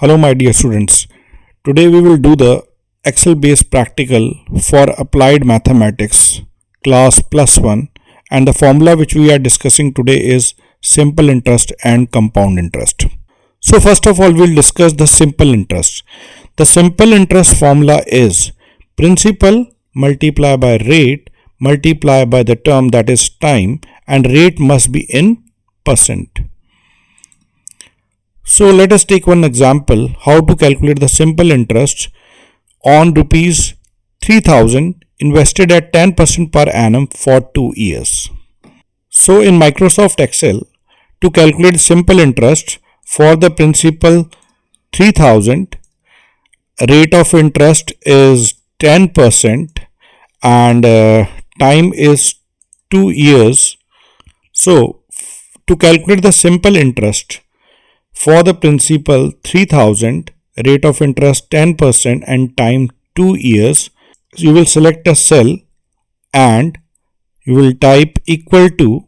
Hello my dear students, today we will do the Excel based practical for applied mathematics class +1 and the formula which we are discussing today is simple interest and compound interest. So first of all we will discuss the simple interest. The simple interest formula is principal multiplied by rate multiplied by the term that is time and rate must be in percent. So let us take one example how to calculate the simple interest on rupees 3000 invested at 10% per annum for 2 years. So in Microsoft Excel, to calculate simple interest for the principal 3000, rate of interest is 10% and time is 2 years. So to calculate the simple interest for the principal 3000, rate of interest 10% and time 2 years, you will select a cell and you will type equal to,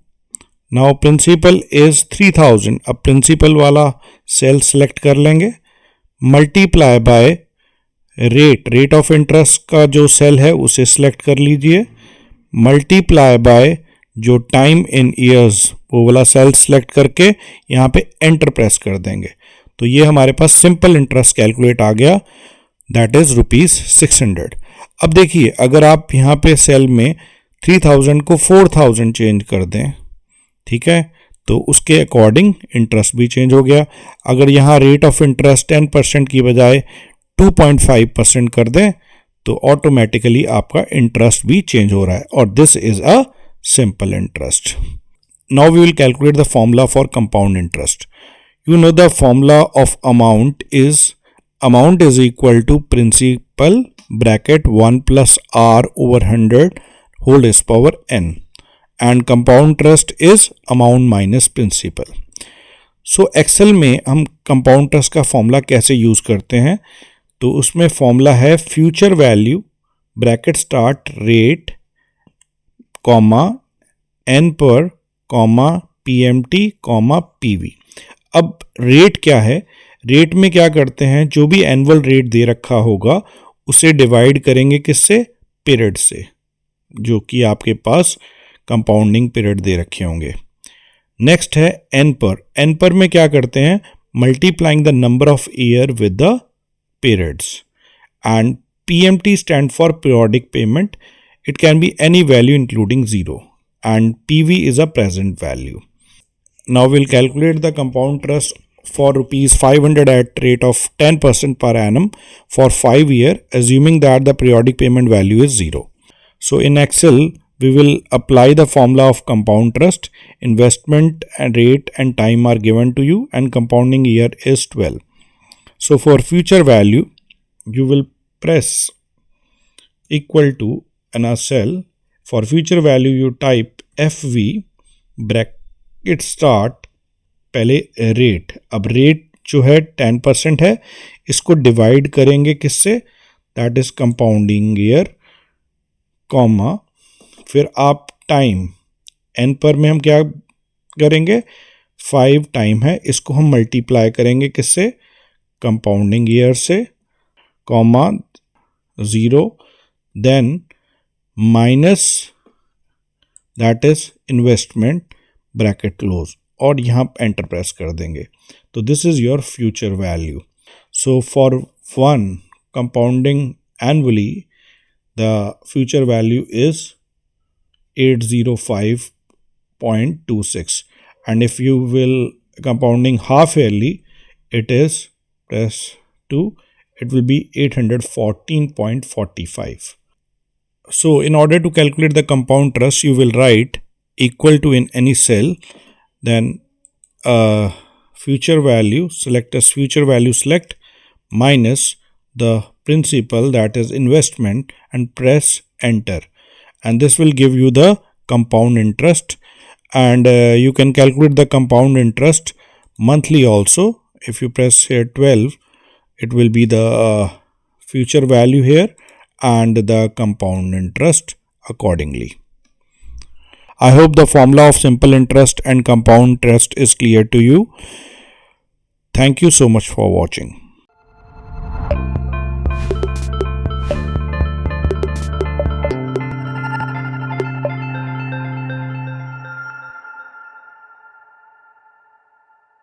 now principal is 3000, अब principal वाला cell select कर लेंगे, multiply by rate of interest का जो cell है उसे select कर लीजिए, multiply by जो टाइम इन ईयर्स वो वाला सेल सेलेक्ट करके यहाँ पे एंटर प्रेस कर देंगे तो ये हमारे पास सिंपल इंटरेस्ट कैलकुलेट आ गया, दैट इज ₹600। अब देखिए अगर आप यहाँ पे सेल में 3000 को 4000 चेंज कर दें, ठीक है, तो उसके अकॉर्डिंग इंटरेस्ट भी चेंज हो गया। अगर यहाँ रेट ऑफ इंटरेस्ट 10% की बजाय 2.5% कर दें तो ऑटोमेटिकली आपका इंटरेस्ट भी चेंज हो रहा है और this is a simple interest. Now we will calculate the formula for compound interest. You know the formula of amount is equal to principal bracket 1 plus r over 100 whole raised power n and compound interest is amount minus principal. So Excel में हम compound interest का formula कैसे use करते हैं, तो उसमें formula है future value bracket start rate comma N पर कॉमा पीएमटी कॉमा पीवी। अब रेट क्या है, रेट में क्या करते हैं, जो भी एनुअल रेट दे रखा होगा उसे डिवाइड करेंगे किससे, पीरियड से, जो कि आपके पास कंपाउंडिंग पीरियड दे रखे होंगे। नेक्स्ट है एन पर में क्या करते हैं, multiplying the number of year with the periods and PMT stand for periodic payment. It can be any value including 0 and PV is a present value. Now we'll calculate the compound interest for ₹500 at rate of 10% per annum for 5 years, assuming that the periodic payment value is 0. So in Excel, we will apply the formula of compound interest. Investment and rate and time are given to you and compounding year is 12. So for future value, you will press equal to in a cell. For future value you type FV bracket start पहले rate, अब rate जो है 10% है, इसको divide करेंगे किससे, that is compounding year comma फिर आप टाइम एन पर में हम क्या करेंगे, 5 टाइम है, इसको हम मल्टीप्लाई करेंगे किससे, कंपाउंडिंग ईयर से comma 0 then minus that is investment bracket close और यहाँ एंटर प्रेस कर देंगे तो this is your future value. So for one compounding annually the future value is 805.26 and if you will compounding half yearly it is press 2, it will be 814.45. So in order to calculate the compound interest, you will write equal to in any cell, then future value, select as future value select minus the principal that is investment and press enter and this will give you the compound interest and you can calculate the compound interest monthly also. If you press here 12, it will be the future value here and the compound interest accordingly. I hope the formula of simple interest and compound interest is clear to you. Thank you so much for watching.